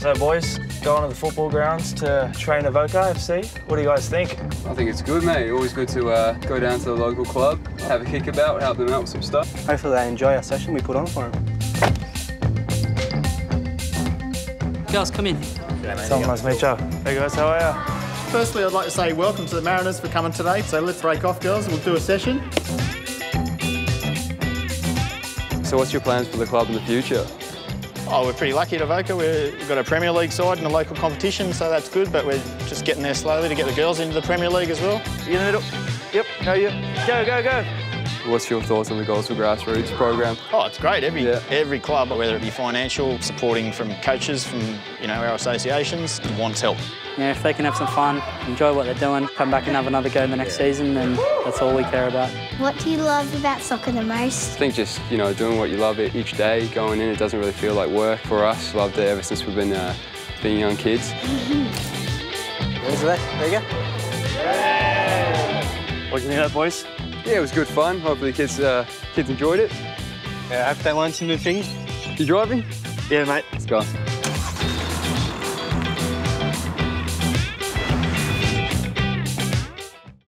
So boys, going to the football grounds to train Avoca FC. What do you guys think? I think it's good, mate. Always good to go down to the local club, have a kick about, help them out with some stuff. Hopefully they enjoy our session we put on for them. Girls, come in. Someone nice to meet you. Hey guys, how are you? Firstly, I'd like to say welcome to the Mariners for coming today. So let's break off, girls, and we'll do a session. So what's your plans for the club in the future? Oh, we're pretty lucky at Avoca. We've got a Premier League side in a local competition, so that's good, but we're just getting there slowly to get the girls into the Premier League as well. You in the middle. Yep, go you. Go, go, go. What's your thoughts on the Goals for Grassroots program? Oh, it's great. Every club, whether it be financial, supporting from coaches, from our associations, wants help. Yeah, if they can have some fun, enjoy what they're doing, come back and have another go in the next season, then that's all we care about. What do you love about soccer the most? I think just, doing what you love each day, going in, it doesn't really feel like work for us. Loved it ever since we've been being young kids. There's that. There you go. What do you think of that, boys? Yeah, it was good fun. Hopefully kids enjoyed it. Yeah, I hope they learned some new things. You driving? Yeah, mate. Let's go.